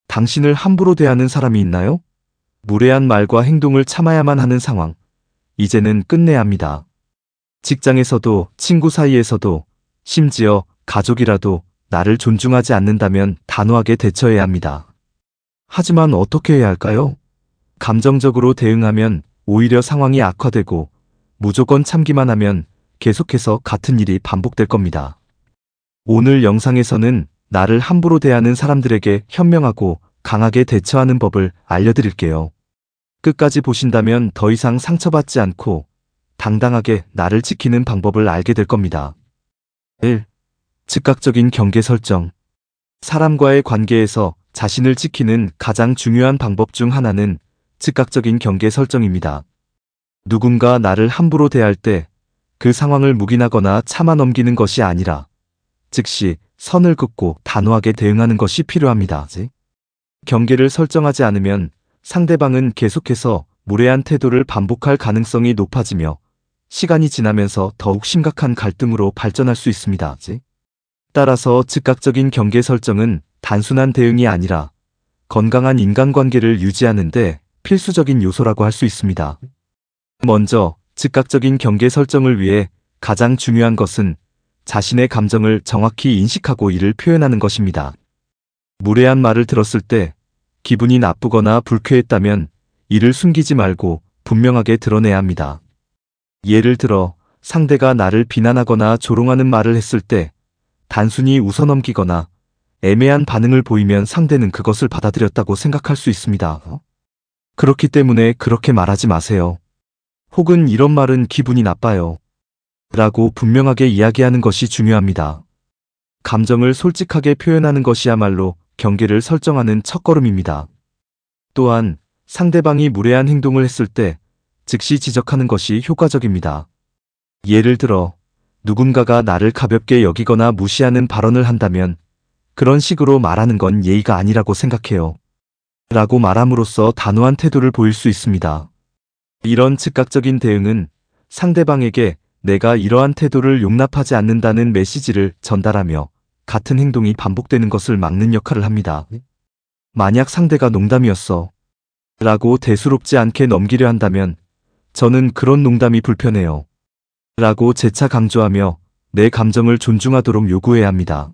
당신을 함부로 대하는 사람이 있나요? 무례한 말과 행동을 참아야만 하는 상황. 이제는 끝내야 합니다. 직장에서도, 친구 사이에서도, 심지어 가족이라도 나를 존중하지 않는다면 단호하게 대처해야 합니다. 하지만 어떻게 해야 할까요? 감정적으로 대응하면 오히려 상황이 악화되고, 무조건 참기만 하면 계속해서 같은 일이 반복될 겁니다. 오늘 영상에서는 나를 함부로 대하는 사람들에게 현명하고 강하게 대처하는 법을 알려드릴게요. 끝까지 보신다면 더 이상 상처받지 않고 당당하게 나를 지키는 방법을 알게 될 겁니다. 1. 즉각적인 경계 설정. 사람과의 관계에서 자신을 지키는 가장 중요한 방법 중 하나는 즉각적인 경계 설정입니다. 누군가 나를 함부로 대할 때 그 상황을 묵인하거나 참아 넘기는 것이 아니라 즉시 선을 긋고 단호하게 대응하는 것이 필요합니다. 경계를 설정하지 않으면 상대방은 계속해서 무례한 태도를 반복할 가능성이 높아지며 시간이 지나면서 더욱 심각한 갈등으로 발전할 수 있습니다. 따라서 즉각적인 경계 설정은 단순한 대응이 아니라 건강한 인간관계를 유지하는 데 필수적인 요소라고 할 수 있습니다. 먼저 즉각적인 경계 설정을 위해 가장 중요한 것은 자신의 감정을 정확히 인식하고 이를 표현하는 것입니다. 무례한 말을 들었을 때 기분이 나쁘거나 불쾌했다면 이를 숨기지 말고 분명하게 드러내야 합니다. 예를 들어 상대가 나를 비난하거나 조롱하는 말을 했을 때 단순히 웃어넘기거나 애매한 반응을 보이면 상대는 그것을 받아들였다고 생각할 수 있습니다. 그렇기 때문에 그렇게 말하지 마세요. 혹은 이런 말은 기분이 나빠요. 라고 분명하게 이야기하는 것이 중요합니다. 감정을 솔직하게 표현하는 것이야말로 경계를 설정하는 첫걸음입니다. 또한 상대방이 무례한 행동을 했을 때 즉시 지적하는 것이 효과적입니다. 예를 들어 누군가가 나를 가볍게 여기거나 무시하는 발언을 한다면 그런 식으로 말하는 건 예의가 아니라고 생각해요. 라고 말함으로써 단호한 태도를 보일 수 있습니다. 이런 즉각적인 대응은 상대방에게 내가 이러한 태도를 용납하지 않는다는 메시지를 전달하며 같은 행동이 반복되는 것을 막는 역할을 합니다. 만약 상대가 농담이었어 라고 대수롭지 않게 넘기려 한다면 저는 그런 농담이 불편해요 라고 재차 강조하며 내 감정을 존중하도록 요구해야 합니다.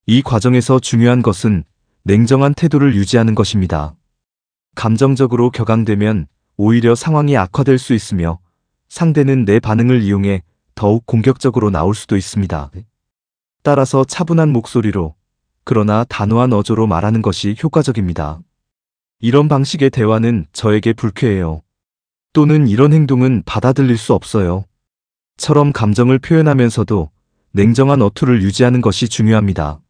이 과정에서 중요한 것은 냉정한 태도를 유지하는 것입니다. 감정적으로 격앙되면 오히려 상황이 악화될 수 있으며 상대는 내 반응을 이용해 더욱 공격적으로 나올 수도 있습니다. 따라서 차분한 목소리로 그러나 단호한 어조로 말하는 것이 효과적입니다. 이런 방식의 대화는 저에게 불쾌해요. 또는 이런 행동은 받아들일 수 없어요. 처럼 감정을 표현하면서도 냉정한 어투를 유지하는 것이 중요합니다.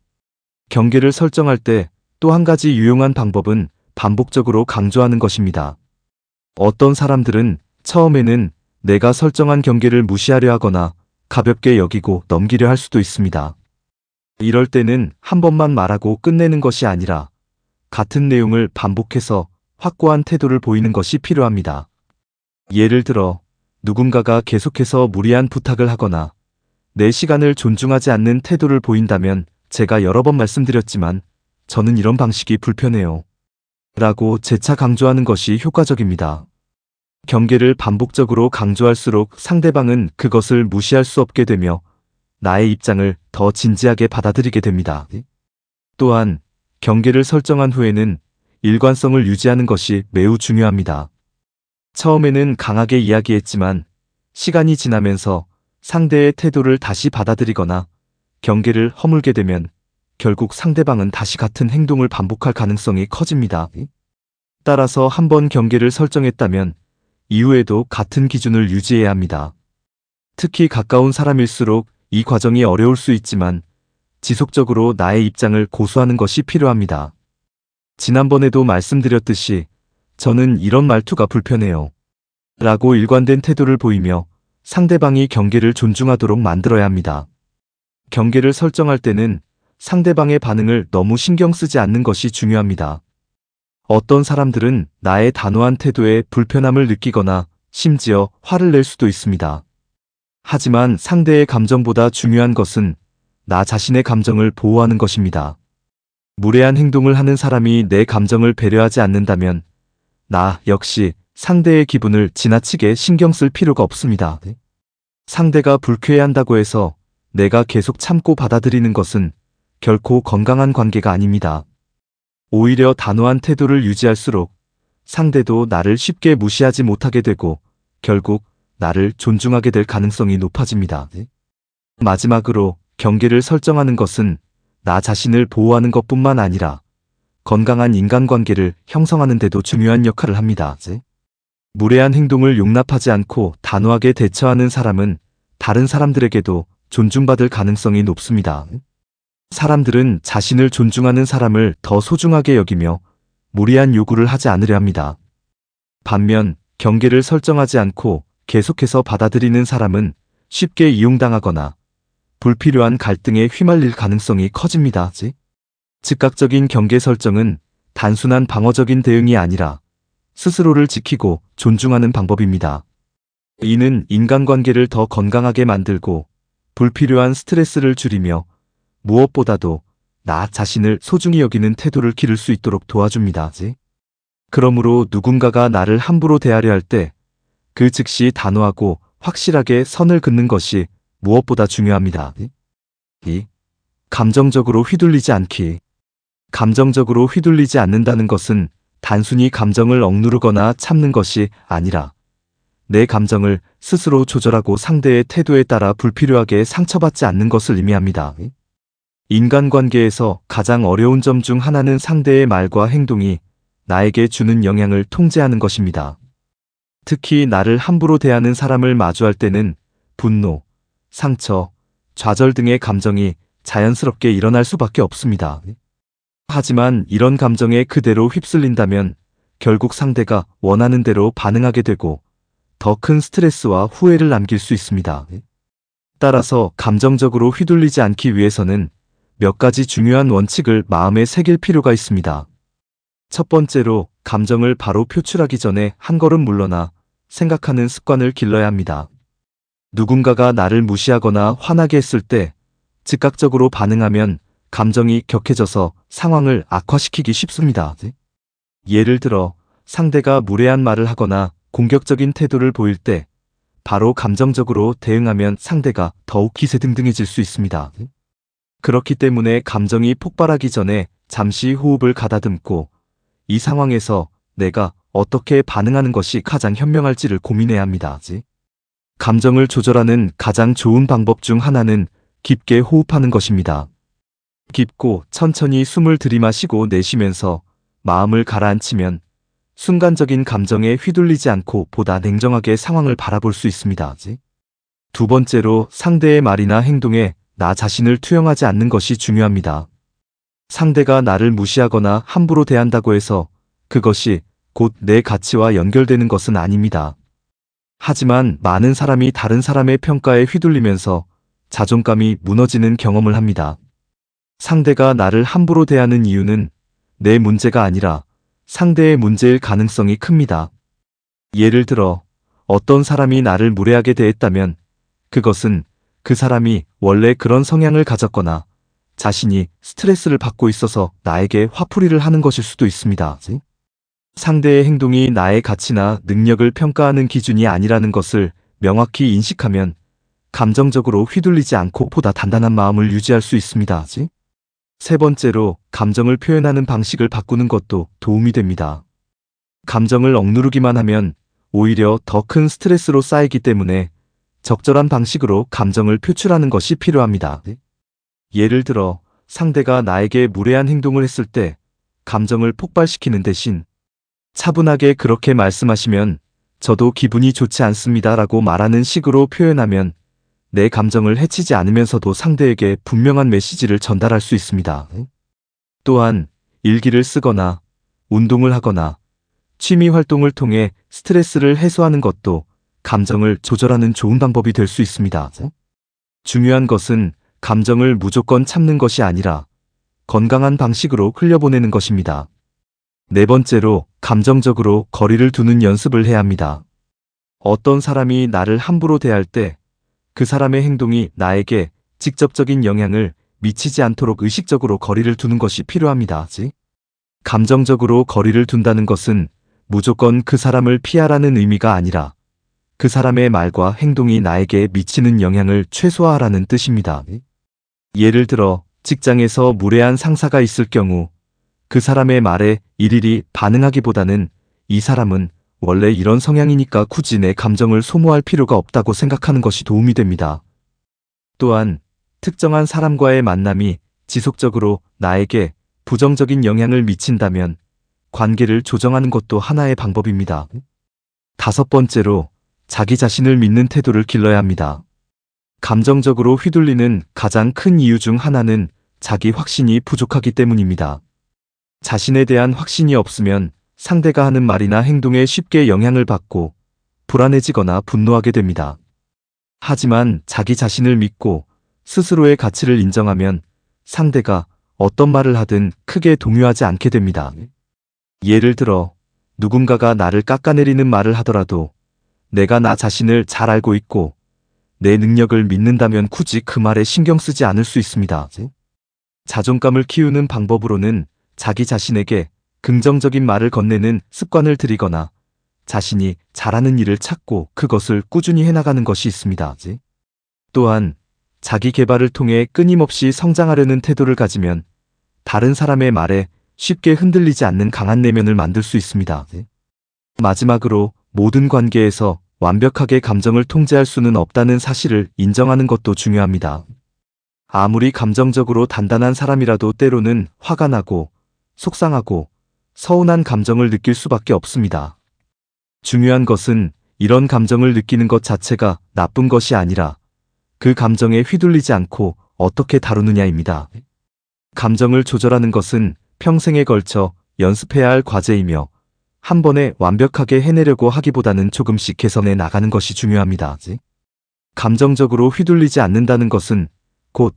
경계를 설정할 때 또 한 가지 유용한 방법은 반복적으로 강조하는 것입니다. 어떤 사람들은 처음에는 내가 설정한 경계를 무시하려 하거나 가볍게 여기고 넘기려 할 수도 있습니다. 이럴 때는 한 번만 말하고 끝내는 것이 아니라 같은 내용을 반복해서 확고한 태도를 보이는 것이 필요합니다. 예를 들어 누군가가 계속해서 무리한 부탁을 하거나 내 시간을 존중하지 않는 태도를 보인다면 제가 여러 번 말씀드렸지만 저는 이런 방식이 불편해요. 라고 재차 강조하는 것이 효과적입니다. 경계를 반복적으로 강조할수록 상대방은 그것을 무시할 수 없게 되며 나의 입장을 더 진지하게 받아들이게 됩니다. 또한 경계를 설정한 후에는 일관성을 유지하는 것이 매우 중요합니다. 처음에는 강하게 이야기했지만 시간이 지나면서 상대의 태도를 다시 받아들이거나 경계를 허물게 되면 결국 상대방은 다시 같은 행동을 반복할 가능성이 커집니다. 따라서 한번 경계를 설정했다면 이후에도 같은 기준을 유지해야 합니다. 특히 가까운 사람일수록 이 과정이 어려울 수 있지만 지속적으로 나의 입장을 고수하는 것이 필요합니다. 지난번에도 말씀드렸듯이 저는 이런 말투가 불편해요. 라고 일관된 태도를 보이며 상대방이 경계를 존중하도록 만들어야 합니다. 경계를 설정할 때는 상대방의 반응을 너무 신경 쓰지 않는 것이 중요합니다. 어떤 사람들은 나의 단호한 태도에 불편함을 느끼거나 심지어 화를 낼 수도 있습니다. 하지만 상대의 감정보다 중요한 것은 나 자신의 감정을 보호하는 것입니다. 무례한 행동을 하는 사람이 내 감정을 배려하지 않는다면 나 역시 상대의 기분을 지나치게 신경 쓸 필요가 없습니다. 상대가 불쾌해한다고 해서 내가 계속 참고 받아들이는 것은 결코 건강한 관계가 아닙니다. 오히려 단호한 태도를 유지할수록 상대도 나를 쉽게 무시하지 못하게 되고 결국 나를 존중하게 될 가능성이 높아집니다. 마지막으로 경계를 설정하는 것은 나 자신을 보호하는 것뿐만 아니라 건강한 인간관계를 형성하는 데도 중요한 역할을 합니다. 무례한 행동을 용납하지 않고 단호하게 대처하는 사람은 다른 사람들에게도 존중받을 가능성이 높습니다. 사람들은 자신을 존중하는 사람을 더 소중하게 여기며 무리한 요구를 하지 않으려 합니다. 반면 경계를 설정하지 않고 계속해서 받아들이는 사람은 쉽게 이용당하거나 불필요한 갈등에 휘말릴 가능성이 커집니다. 즉각적인 경계 설정은 단순한 방어적인 대응이 아니라 스스로를 지키고 존중하는 방법입니다. 이는 인간관계를 더 건강하게 만들고 불필요한 스트레스를 줄이며 무엇보다도 나 자신을 소중히 여기는 태도를 기를 수 있도록 도와줍니다. 그러므로 누군가가 나를 함부로 대하려 할 때 그 즉시 단호하고 확실하게 선을 긋는 것이 무엇보다 중요합니다. 2. 감정적으로 휘둘리지 않기. 감정적으로 휘둘리지 않는다는 것은 단순히 감정을 억누르거나 참는 것이 아니라 내 감정을 스스로 조절하고 상대의 태도에 따라 불필요하게 상처받지 않는 것을 의미합니다. 인간관계에서 가장 어려운 점 중 하나는 상대의 말과 행동이 나에게 주는 영향을 통제하는 것입니다. 특히 나를 함부로 대하는 사람을 마주할 때는 분노, 상처, 좌절 등의 감정이 자연스럽게 일어날 수밖에 없습니다. 하지만 이런 감정에 그대로 휩쓸린다면 결국 상대가 원하는 대로 반응하게 되고 더 큰 스트레스와 후회를 남길 수 있습니다. 따라서 감정적으로 휘둘리지 않기 위해서는 몇 가지 중요한 원칙을 마음에 새길 필요가 있습니다. 첫 번째로 감정을 바로 표출하기 전에 한 걸음 물러나 생각하는 습관을 길러야 합니다. 누군가가 나를 무시하거나 화나게 했을 때 즉각적으로 반응하면 감정이 격해져서 상황을 악화시키기 쉽습니다. 예를 들어 상대가 무례한 말을 하거나 공격적인 태도를 보일 때 바로 감정적으로 대응하면 상대가 더욱 기세등등해질 수 있습니다. 그렇기 때문에 감정이 폭발하기 전에 잠시 호흡을 가다듬고 이 상황에서 내가 어떻게 반응하는 것이 가장 현명할지를 고민해야 합니다. 감정을 조절하는 가장 좋은 방법 중 하나는 깊게 호흡하는 것입니다. 깊고 천천히 숨을 들이마시고 내쉬면서 마음을 가라앉히면 순간적인 감정에 휘둘리지 않고 보다 냉정하게 상황을 바라볼 수 있습니다. 두 번째로 상대의 말이나 행동에 나 자신을 투영하지 않는 것이 중요합니다. 상대가 나를 무시하거나 함부로 대한다고 해서 그것이 곧 내 가치와 연결되는 것은 아닙니다. 하지만 많은 사람이 다른 사람의 평가에 휘둘리면서 자존감이 무너지는 경험을 합니다. 상대가 나를 함부로 대하는 이유는 내 문제가 아니라 상대의 문제일 가능성이 큽니다. 예를 들어 어떤 사람이 나를 무례하게 대했다면 그것은 그 사람이 원래 그런 성향을 가졌거나 자신이 스트레스를 받고 있어서 나에게 화풀이를 하는 것일 수도 있습니다. 상대의 행동이 나의 가치나 능력을 평가하는 기준이 아니라는 것을 명확히 인식하면 감정적으로 휘둘리지 않고 보다 단단한 마음을 유지할 수 있습니다. 세 번째로 감정을 표현하는 방식을 바꾸는 것도 도움이 됩니다. 감정을 억누르기만 하면 오히려 더 큰 스트레스로 쌓이기 때문에 적절한 방식으로 감정을 표출하는 것이 필요합니다. 예를 들어 상대가 나에게 무례한 행동을 했을 때 감정을 폭발시키는 대신 차분하게 그렇게 말씀하시면 저도 기분이 좋지 않습니다 라고 말하는 식으로 표현하면 내 감정을 해치지 않으면서도 상대에게 분명한 메시지를 전달할 수 있습니다. 또한 일기를 쓰거나 운동을 하거나 취미 활동을 통해 스트레스를 해소하는 것도 감정을 조절하는 좋은 방법이 될 수 있습니다. 중요한 것은 감정을 무조건 참는 것이 아니라 건강한 방식으로 흘려보내는 것입니다. 네 번째로 감정적으로 거리를 두는 연습을 해야 합니다. 어떤 사람이 나를 함부로 대할 때 그 사람의 행동이 나에게 직접적인 영향을 미치지 않도록 의식적으로 거리를 두는 것이 필요합니다. 감정적으로 거리를 둔다는 것은 무조건 그 사람을 피하라는 의미가 아니라 그 사람의 말과 행동이 나에게 미치는 영향을 최소화하라는 뜻입니다. 예를 들어 직장에서 무례한 상사가 있을 경우 그 사람의 말에 일일이 반응하기보다는 이 사람은 원래 이런 성향이니까 굳이 내 감정을 소모할 필요가 없다고 생각하는 것이 도움이 됩니다. 또한 특정한 사람과의 만남이 지속적으로 나에게 부정적인 영향을 미친다면 관계를 조정하는 것도 하나의 방법입니다. 5번째로 자기 자신을 믿는 태도를 길러야 합니다. 감정적으로 휘둘리는 가장 큰 이유 중 하나는 자기 확신이 부족하기 때문입니다. 자신에 대한 확신이 없으면 상대가 하는 말이나 행동에 쉽게 영향을 받고 불안해지거나 분노하게 됩니다. 하지만 자기 자신을 믿고 스스로의 가치를 인정하면 상대가 어떤 말을 하든 크게 동요하지 않게 됩니다. 예를 들어 누군가가 나를 깎아내리는 말을 하더라도 내가 나 자신을 잘 알고 있고 내 능력을 믿는다면 굳이 그 말에 신경 쓰지 않을 수 있습니다. 자존감을 키우는 방법으로는 자기 자신에게 긍정적인 말을 건네는 습관을 들이거나 자신이 잘하는 일을 찾고 그것을 꾸준히 해나가는 것이 있습니다. 또한 자기 개발을 통해 끊임없이 성장하려는 태도를 가지면 다른 사람의 말에 쉽게 흔들리지 않는 강한 내면을 만들 수 있습니다. 마지막으로 모든 관계에서 완벽하게 감정을 통제할 수는 없다는 사실을 인정하는 것도 중요합니다. 아무리 감정적으로 단단한 사람이라도 때로는 화가 나고 속상하고 서운한 감정을 느낄 수밖에 없습니다. 중요한 것은 이런 감정을 느끼는 것 자체가 나쁜 것이 아니라 그 감정에 휘둘리지 않고 어떻게 다루느냐입니다. 감정을 조절하는 것은 평생에 걸쳐 연습해야 할 과제이며 한 번에 완벽하게 해내려고 하기보다는 조금씩 개선해 나가는 것이 중요합니다. 감정적으로 휘둘리지 않는다는 것은 곧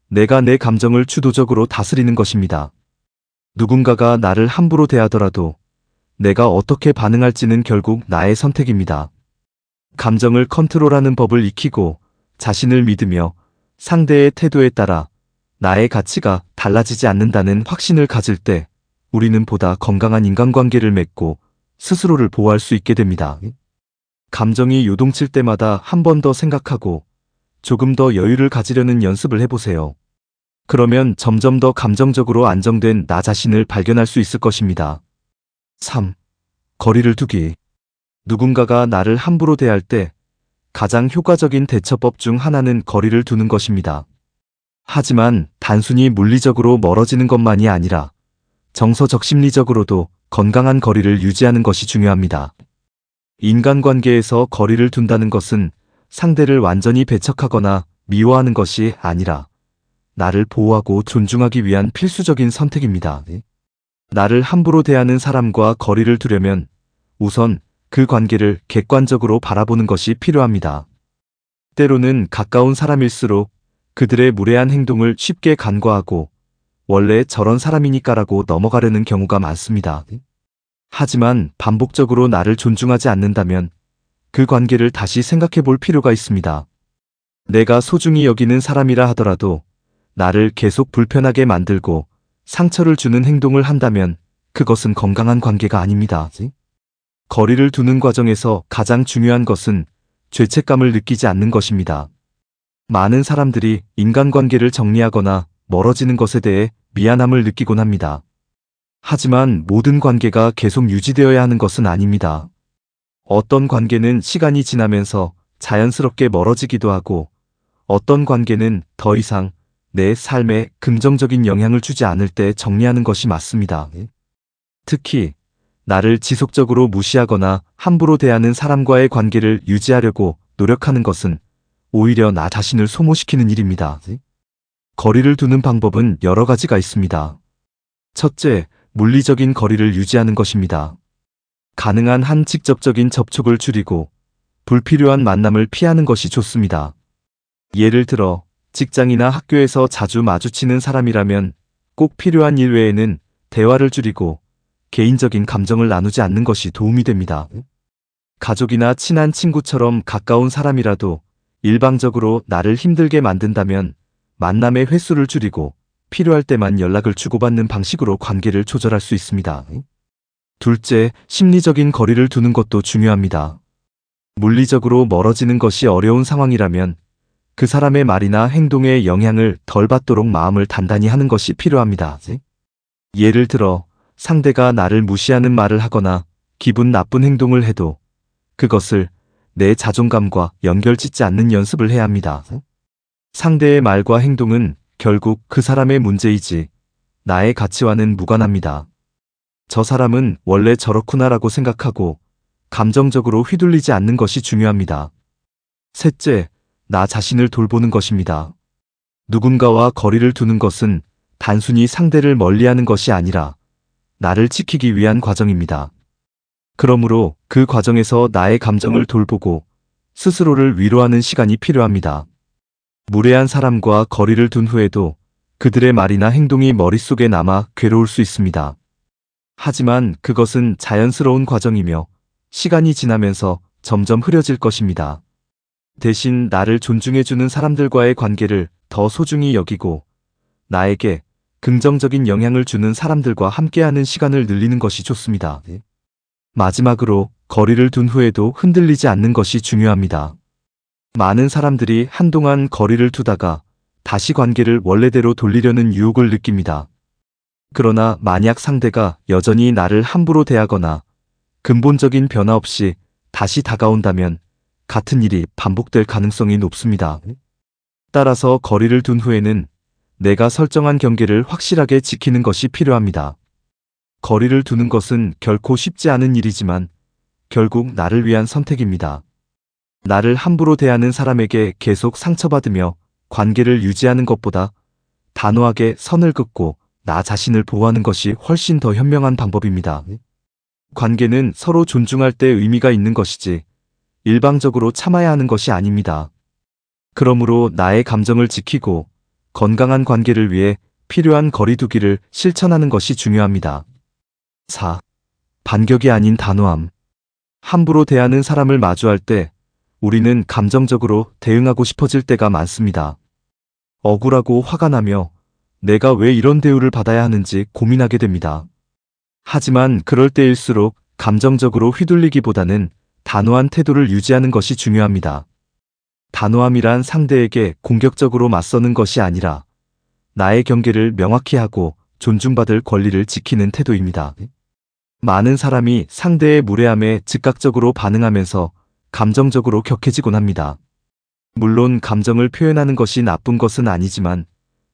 내가 내 감정을 주도적으로 다스리는 것입니다. 누군가가 나를 함부로 대하더라도 내가 어떻게 반응할지는 결국 나의 선택입니다. 감정을 컨트롤하는 법을 익히고 자신을 믿으며 상대의 태도에 따라 나의 가치가 달라지지 않는다는 확신을 가질 때 우리는 보다 건강한 인간관계를 맺고 스스로를 보호할 수 있게 됩니다. 감정이 요동칠 때마다 한 번 더 생각하고 조금 더 여유를 가지려는 연습을 해보세요. 그러면 점점 더 감정적으로 안정된 나 자신을 발견할 수 있을 것입니다. 3. 거리를 두기. 누군가가 나를 함부로 대할 때 가장 효과적인 대처법 중 하나는 거리를 두는 것입니다. 하지만 단순히 물리적으로 멀어지는 것만이 아니라 정서적 심리적으로도 건강한 거리를 유지하는 것이 중요합니다. 인간관계에서 거리를 둔다는 것은 상대를 완전히 배척하거나 미워하는 것이 아니라 나를 보호하고 존중하기 위한 필수적인 선택입니다. 나를 함부로 대하는 사람과 거리를 두려면 우선 그 관계를 객관적으로 바라보는 것이 필요합니다. 때로는 가까운 사람일수록 그들의 무례한 행동을 쉽게 간과하고 원래 저런 사람이니까라고 넘어가려는 경우가 많습니다. 하지만 반복적으로 나를 존중하지 않는다면 그 관계를 다시 생각해 볼 필요가 있습니다. 내가 소중히 여기는 사람이라 하더라도 나를 계속 불편하게 만들고 상처를 주는 행동을 한다면 그것은 건강한 관계가 아닙니다. 거리를 두는 과정에서 가장 중요한 것은 죄책감을 느끼지 않는 것입니다. 많은 사람들이 인간관계를 정리하거나 멀어지는 것에 대해 미안함을 느끼곤 합니다. 하지만 모든 관계가 계속 유지되어야 하는 것은 아닙니다. 어떤 관계는 시간이 지나면서 자연스럽게 멀어지기도 하고 어떤 관계는 더 이상 내 삶에 긍정적인 영향을 주지 않을 때 정리하는 것이 맞습니다. 특히 나를 지속적으로 무시하거나 함부로 대하는 사람과의 관계를 유지하려고 노력하는 것은 오히려 나 자신을 소모시키는 일입니다. 거리를 두는 방법은 여러 가지가 있습니다. 첫째, 물리적인 거리를 유지하는 것입니다. 가능한 한 직접적인 접촉을 줄이고 불필요한 만남을 피하는 것이 좋습니다. 예를 들어 직장이나 학교에서 자주 마주치는 사람이라면 꼭 필요한 일 외에는 대화를 줄이고 개인적인 감정을 나누지 않는 것이 도움이 됩니다. 가족이나 친한 친구처럼 가까운 사람이라도 일방적으로 나를 힘들게 만든다면 만남의 횟수를 줄이고 필요할 때만 연락을 주고받는 방식으로 관계를 조절할 수 있습니다. 둘째, 심리적인 거리를 두는 것도 중요합니다. 물리적으로 멀어지는 것이 어려운 상황이라면 그 사람의 말이나 행동에 영향을 덜 받도록 마음을 단단히 하는 것이 필요합니다. 예를 들어 상대가 나를 무시하는 말을 하거나 기분 나쁜 행동을 해도 그것을 내 자존감과 연결짓지 않는 연습을 해야 합니다. 상대의 말과 행동은 결국 그 사람의 문제이지 나의 가치와는 무관합니다. 저 사람은 원래 저렇구나라고 생각하고 감정적으로 휘둘리지 않는 것이 중요합니다. 셋째, 나 자신을 돌보는 것입니다. 누군가와 거리를 두는 것은 단순히 상대를 멀리하는 것이 아니라 나를 지키기 위한 과정입니다. 그러므로 그 과정에서 나의 감정을 돌보고 스스로를 위로하는 시간이 필요합니다. 무례한 사람과 거리를 둔 후에도 그들의 말이나 행동이 머릿속에 남아 괴로울 수 있습니다. 하지만 그것은 자연스러운 과정이며 시간이 지나면서 점점 흐려질 것입니다. 대신 나를 존중해주는 사람들과의 관계를 더 소중히 여기고 나에게 긍정적인 영향을 주는 사람들과 함께하는 시간을 늘리는 것이 좋습니다. 마지막으로 거리를 둔 후에도 흔들리지 않는 것이 중요합니다. 많은 사람들이 한동안 거리를 두다가 다시 관계를 원래대로 돌리려는 유혹을 느낍니다. 그러나 만약 상대가 여전히 나를 함부로 대하거나 근본적인 변화 없이 다시 다가온다면 같은 일이 반복될 가능성이 높습니다. 따라서 거리를 둔 후에는 내가 설정한 경계를 확실하게 지키는 것이 필요합니다. 거리를 두는 것은 결코 쉽지 않은 일이지만 결국 나를 위한 선택입니다. 나를 함부로 대하는 사람에게 계속 상처받으며 관계를 유지하는 것보다 단호하게 선을 긋고 나 자신을 보호하는 것이 훨씬 더 현명한 방법입니다. 관계는 서로 존중할 때 의미가 있는 것이지 일방적으로 참아야 하는 것이 아닙니다. 그러므로 나의 감정을 지키고 건강한 관계를 위해 필요한 거리두기를 실천하는 것이 중요합니다. 4. 반격이 아닌 단호함. 함부로 대하는 사람을 마주할 때 우리는 감정적으로 대응하고 싶어질 때가 많습니다. 억울하고 화가 나며 내가 왜 이런 대우를 받아야 하는지 고민하게 됩니다. 하지만 그럴 때일수록 감정적으로 휘둘리기보다는 단호한 태도를 유지하는 것이 중요합니다. 단호함이란 상대에게 공격적으로 맞서는 것이 아니라 나의 경계를 명확히 하고 존중받을 권리를 지키는 태도입니다. 많은 사람이 상대의 무례함에 즉각적으로 반응하면서 감정적으로 격해지곤 합니다. 물론 감정을 표현하는 것이 나쁜 것은 아니지만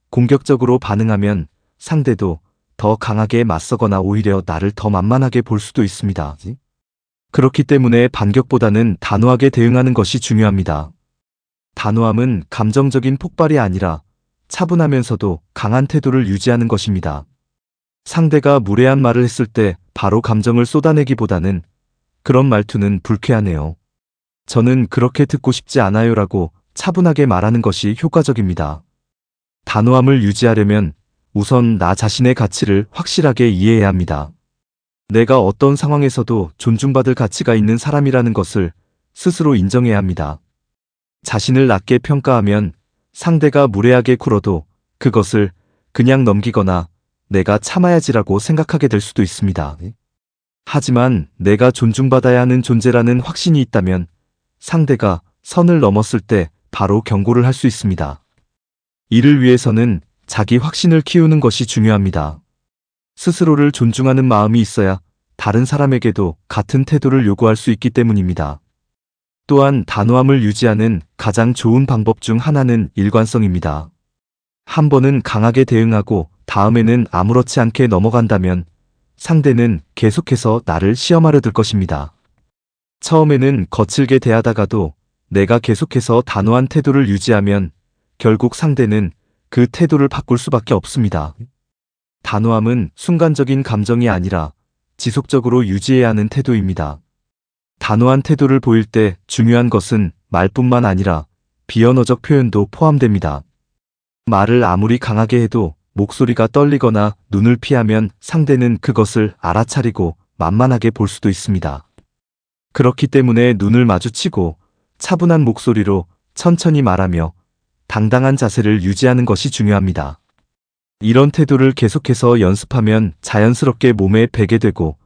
공격적으로 반응하면 상대도 더 강하게 맞서거나 오히려 나를 더 만만하게 볼 수도 있습니다. 그렇기 때문에 반격보다는 단호하게 대응하는 것이 중요합니다. 단호함은 감정적인 폭발이 아니라 차분하면서도 강한 태도를 유지하는 것입니다. 상대가 무례한 말을 했을 때 바로 감정을 쏟아내기보다는 그런 말투는 불쾌하네요. 저는 그렇게 듣고 싶지 않아요라고 차분하게 말하는 것이 효과적입니다. 단호함을 유지하려면 우선 나 자신의 가치를 확실하게 이해해야 합니다. 내가 어떤 상황에서도 존중받을 가치가 있는 사람이라는 것을 스스로 인정해야 합니다. 자신을 낮게 평가하면 상대가 무례하게 굴어도 그것을 그냥 넘기거나 내가 참아야지라고 생각하게 될 수도 있습니다. 하지만 내가 존중받아야 하는 존재라는 확신이 있다면 상대가 선을 넘었을 때 바로 경고를 할 수 있습니다. 이를 위해서는 자기 확신을 키우는 것이 중요합니다. 스스로를 존중하는 마음이 있어야 다른 사람에게도 같은 태도를 요구할 수 있기 때문입니다. 또한 단호함을 유지하는 가장 좋은 방법 중 하나는 일관성입니다. 한 번은 강하게 대응하고 다음에는 아무렇지 않게 넘어간다면 상대는 계속해서 나를 시험하려 들 것입니다. 처음에는 거칠게 대하다가도 내가 계속해서 단호한 태도를 유지하면 결국 상대는 그 태도를 바꿀 수밖에 없습니다. 단호함은 순간적인 감정이 아니라 지속적으로 유지해야 하는 태도입니다. 단호한 태도를 보일 때 중요한 것은 말뿐만 아니라 비언어적 표현도 포함됩니다. 말을 아무리 강하게 해도 목소리가 떨리거나 눈을 피하면 상대는 그것을 알아차리고 만만하게 볼 수도 있습니다. 그렇기 때문에 눈을 마주치고 차분한 목소리로 천천히 말하며 당당한 자세를 유지하는 것이 중요합니다. 이런 태도를 계속해서 연습하면 자연스럽게 몸에 배게 되고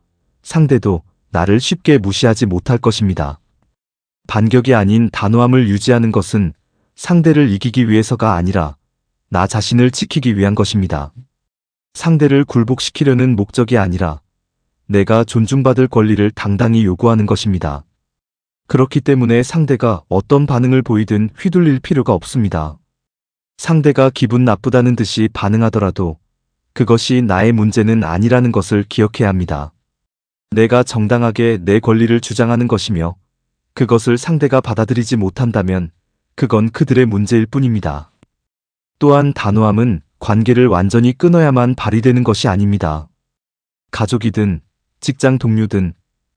상대도 나를 쉽게 무시하지 못할 것입니다. 반격이 아닌 단호함을 유지하는 것은 상대를 이기기 위해서가 아니라 나 자신을 지키기 위한 것입니다. 상대를 굴복시키려는 목적이 아니라 내가 존중받을 권리를 당당히 요구하는 것입니다. 그렇기 때문에 상대가 어떤 반응을 보이든 휘둘릴 필요가 없습니다. 상대가 기분 나쁘다는 듯이 반응하더라도 그것이 나의 문제는 아니라는 것을 기억해야 합니다. 내가 정당하게 내 권리를 주장하는 것이며 그것을 상대가 받아들이지 못한다면 그건 그들의 문제일 뿐입니다. 또한 단호함은 관계를 완전히 끊어야만 발휘되는 것이 아닙니다. 가족이든 직장 동료든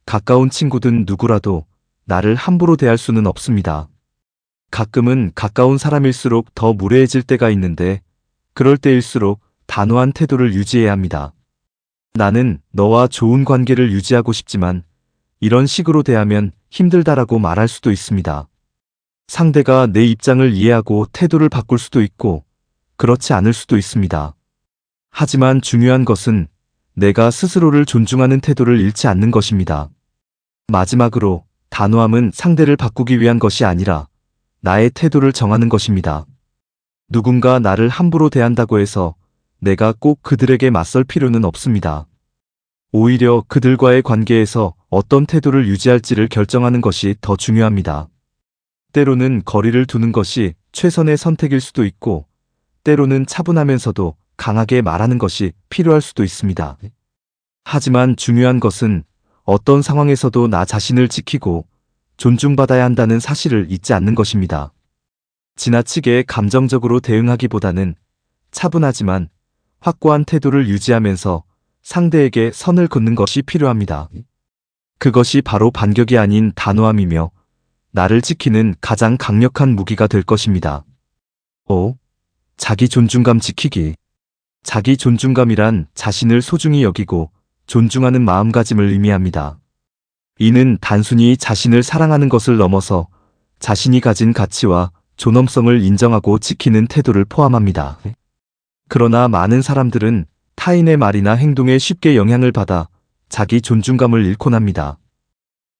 가까운 친구든 누구라도 나를 함부로 대할 수는 없습니다. 가끔은 가까운 사람일수록 더 무례해질 때가 있는데 그럴 때일수록 단호한 태도를 유지해야 합니다. 나는 너와 좋은 관계를 유지하고 싶지만 이런 식으로 대하면 힘들다라고 말할 수도 있습니다. 상대가 내 입장을 이해하고 태도를 바꿀 수도 있고 그렇지 않을 수도 있습니다. 하지만 중요한 것은 내가 스스로를 존중하는 태도를 잃지 않는 것입니다. 마지막으로 단호함은 상대를 바꾸기 위한 것이 아니라 나의 태도를 정하는 것입니다. 누군가 나를 함부로 대한다고 해서 내가 꼭 그들에게 맞설 필요는 없습니다. 오히려 그들과의 관계에서 어떤 태도를 유지할지를 결정하는 것이 더 중요합니다. 때로는 거리를 두는 것이 최선의 선택일 수도 있고 때로는 차분하면서도 강하게 말하는 것이 필요할 수도 있습니다. 하지만 중요한 것은 어떤 상황에서도 나 자신을 지키고 존중받아야 한다는 사실을 잊지 않는 것입니다. 지나치게 감정적으로 대응하기보다는 차분하지만 확고한 태도를 유지하면서 상대에게 선을 긋는 것이 필요합니다. 그것이 바로 반격이 아닌 단호함이며 나를 지키는 가장 강력한 무기가 될 것입니다. 5. 자기 존중감 지키기. 자기 존중감이란 자신을 소중히 여기고 존중하는 마음가짐을 의미합니다. 이는 단순히 자신을 사랑하는 것을 넘어서 자신이 가진 가치와 존엄성을 인정하고 지키는 태도를 포함합니다. 그러나 많은 사람들은 타인의 말이나 행동에 쉽게 영향을 받아 자기 존중감을 잃곤 합니다.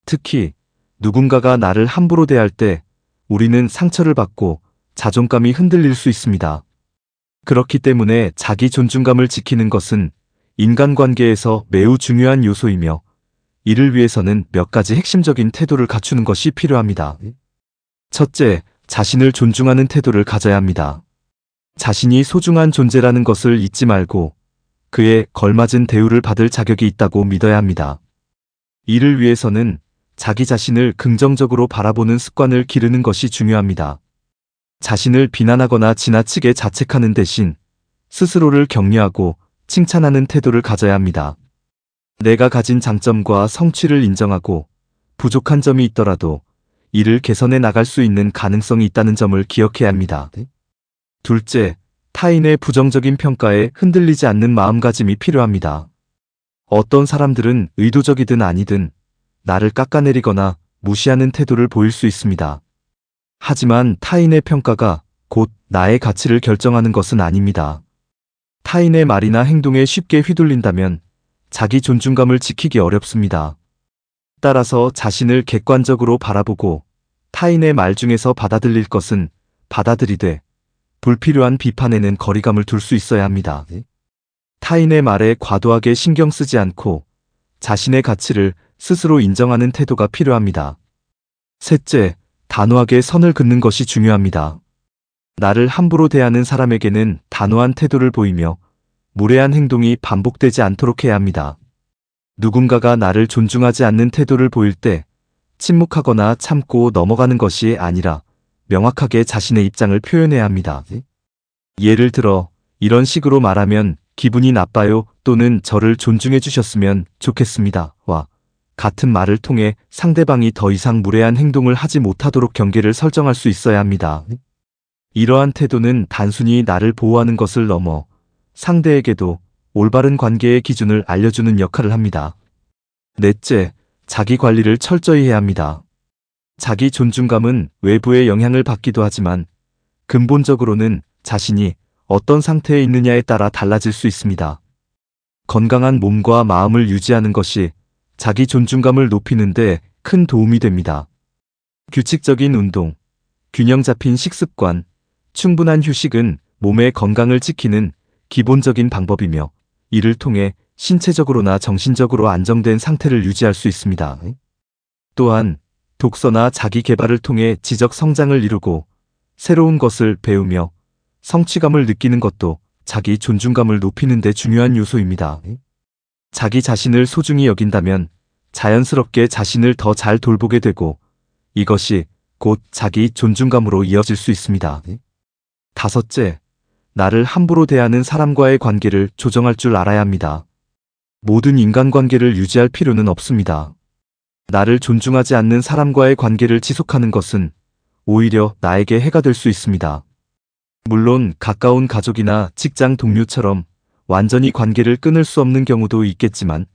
특히 누군가가 나를 함부로 대할 때 우리는 상처를 받고 자존감이 흔들릴 수 있습니다. 그렇기 때문에 자기 존중감을 지키는 것은 인간관계에서 매우 중요한 요소이며 이를 위해서는 몇 가지 핵심적인 태도를 갖추는 것이 필요합니다. 첫째, 자신을 존중하는 태도를 가져야 합니다. 자신이 소중한 존재라는 것을 잊지 말고 그에 걸맞은 대우를 받을 자격이 있다고 믿어야 합니다. 이를 위해서는 자기 자신을 긍정적으로 바라보는 습관을 기르는 것이 중요합니다. 자신을 비난하거나 지나치게 자책하는 대신 스스로를 격려하고 칭찬하는 태도를 가져야 합니다. 내가 가진 장점과 성취를 인정하고 부족한 점이 있더라도 이를 개선해 나갈 수 있는 가능성이 있다는 점을 기억해야 합니다. 둘째, 타인의 부정적인 평가에 흔들리지 않는 마음가짐이 필요합니다. 어떤 사람들은 의도적이든 아니든 나를 깎아내리거나 무시하는 태도를 보일 수 있습니다. 하지만 타인의 평가가 곧 나의 가치를 결정하는 것은 아닙니다. 타인의 말이나 행동에 쉽게 휘둘린다면 자기 존중감을 지키기 어렵습니다. 따라서 자신을 객관적으로 바라보고 타인의 말 중에서 받아들일 것은 받아들이되 불필요한 비판에는 거리감을 둘 수 있어야 합니다. 타인의 말에 과도하게 신경 쓰지 않고 자신의 가치를 스스로 인정하는 태도가 필요합니다. 셋째, 단호하게 선을 긋는 것이 중요합니다. 나를 함부로 대하는 사람에게는 단호한 태도를 보이며 무례한 행동이 반복되지 않도록 해야 합니다. 누군가가 나를 존중하지 않는 태도를 보일 때 침묵하거나 참고 넘어가는 것이 아니라 명확하게 자신의 입장을 표현해야 합니다. 예를 들어 이런 식으로 말하면 기분이 나빠요 또는 저를 존중해 주셨으면 좋겠습니다 와 같은 말을 통해 상대방이 더 이상 무례한 행동을 하지 못하도록 경계를 설정할 수 있어야 합니다. 이러한 태도는 단순히 나를 보호하는 것을 넘어 상대에게도 올바른 관계의 기준을 알려주는 역할을 합니다. 넷째, 자기 관리를 철저히 해야 합니다. 자기 존중감은 외부의 영향을 받기도 하지만 근본적으로는 자신이 어떤 상태에 있느냐에 따라 달라질 수 있습니다. 건강한 몸과 마음을 유지하는 것이 자기 존중감을 높이는 데 큰 도움이 됩니다. 규칙적인 운동, 균형 잡힌 식습관, 충분한 휴식은 몸의 건강을 지키는 기본적인 방법이며 이를 통해 신체적으로나 정신적으로 안정된 상태를 유지할 수 있습니다. 또한 독서나 자기 개발을 통해 지적 성장을 이루고 새로운 것을 배우며 성취감을 느끼는 것도 자기 존중감을 높이는 데 중요한 요소입니다. 자기 자신을 소중히 여긴다면 자연스럽게 자신을 더 잘 돌보게 되고 이것이 곧 자기 존중감으로 이어질 수 있습니다. 다섯째, 나를 함부로 대하는 사람과의 관계를 조정할 줄 알아야 합니다. 모든 인간관계를 유지할 필요는 없습니다. 나를 존중하지 않는 사람과의 관계를 지속하는 것은 오히려 나에게 해가 될 수 있습니다. 물론 가까운 가족이나 직장 동료처럼 완전히 관계를 끊을 수 없는 경우도 있겠지만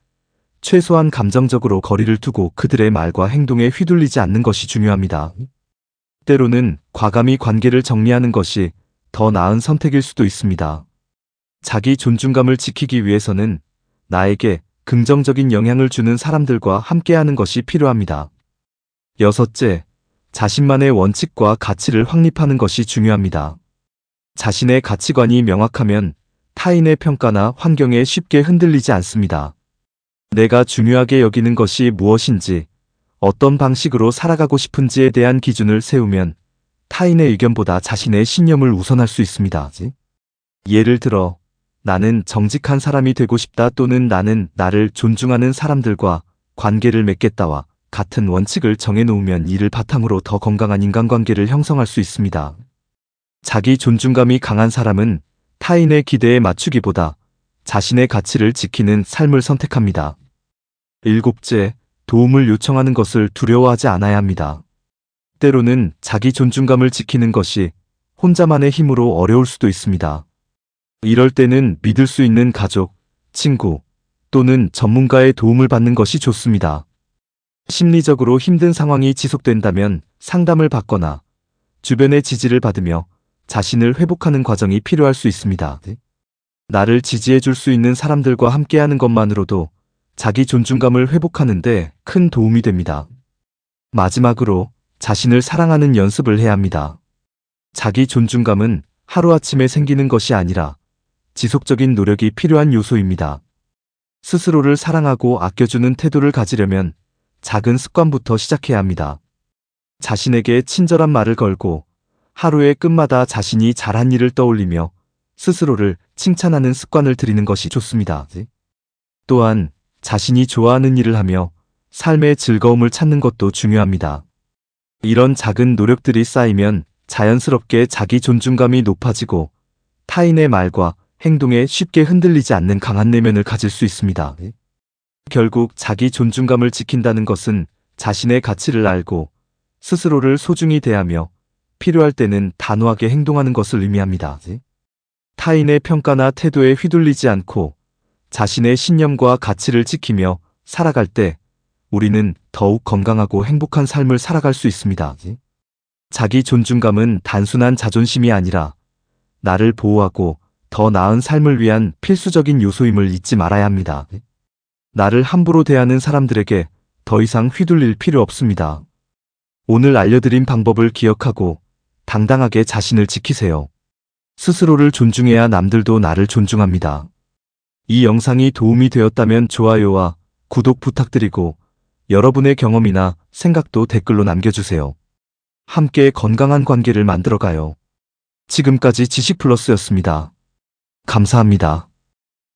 최소한 감정적으로 거리를 두고 그들의 말과 행동에 휘둘리지 않는 것이 중요합니다. 때로는 과감히 관계를 정리하는 것이 더 나은 선택일 수도 있습니다. 자기 존중감을 지키기 위해서는 나에게 긍정적인 영향을 주는 사람들과 함께하는 것이 필요합니다. 여섯째, 자신만의 원칙과 가치를 확립하는 것이 중요합니다. 자신의 가치관이 명확하면 타인의 평가나 환경에 쉽게 흔들리지 않습니다. 내가 중요하게 여기는 것이 무엇인지, 어떤 방식으로 살아가고 싶은지에 대한 기준을 세우면 타인의 의견보다 자신의 신념을 우선할 수 있습니다. 예를 들어, 나는 정직한 사람이 되고 싶다 또는 나는 나를 존중하는 사람들과 관계를 맺겠다와 같은 원칙을 정해놓으면 이를 바탕으로 더 건강한 인간관계를 형성할 수 있습니다. 자기 존중감이 강한 사람은 타인의 기대에 맞추기보다 자신의 가치를 지키는 삶을 선택합니다. 일곱째, 도움을 요청하는 것을 두려워하지 않아야 합니다. 때로는 자기 존중감을 지키는 것이 혼자만의 힘으로 어려울 수도 있습니다. 이럴 때는 믿을 수 있는 가족, 친구 또는 전문가의 도움을 받는 것이 좋습니다. 심리적으로 힘든 상황이 지속된다면 상담을 받거나 주변의 지지를 받으며 자신을 회복하는 과정이 필요할 수 있습니다. 나를 지지해 줄 수 있는 사람들과 함께하는 것만으로도 자기 존중감을 회복하는 데 큰 도움이 됩니다. 마지막으로 자신을 사랑하는 연습을 해야 합니다. 자기 존중감은 하루아침에 생기는 것이 아니라 지속적인 노력이 필요한 요소입니다. 스스로를 사랑하고 아껴주는 태도를 가지려면 작은 습관부터 시작해야 합니다. 자신에게 친절한 말을 걸고 하루의 끝마다 자신이 잘한 일을 떠올리며 스스로를 칭찬하는 습관을 들이는 것이 좋습니다. 또한 자신이 좋아하는 일을 하며 삶의 즐거움을 찾는 것도 중요합니다. 이런 작은 노력들이 쌓이면 자연스럽게 자기 존중감이 높아지고 타인의 말과 행동에 쉽게 흔들리지 않는 강한 내면을 가질 수 있습니다. 결국 자기 존중감을 지킨다는 것은 자신의 가치를 알고 스스로를 소중히 대하며 필요할 때는 단호하게 행동하는 것을 의미합니다. 타인의 평가나 태도에 휘둘리지 않고 자신의 신념과 가치를 지키며 살아갈 때 우리는 더욱 건강하고 행복한 삶을 살아갈 수 있습니다. 자기 존중감은 단순한 자존심이 아니라 나를 보호하고 더 나은 삶을 위한 필수적인 요소임을 잊지 말아야 합니다. 나를 함부로 대하는 사람들에게 더 이상 휘둘릴 필요 없습니다. 오늘 알려드린 방법을 기억하고 당당하게 자신을 지키세요. 스스로를 존중해야 남들도 나를 존중합니다. 이 영상이 도움이 되었다면 좋아요와 구독 부탁드리고 여러분의 경험이나 생각도 댓글로 남겨주세요. 함께 건강한 관계를 만들어가요. 지금까지 지식플러스였습니다. 감사합니다.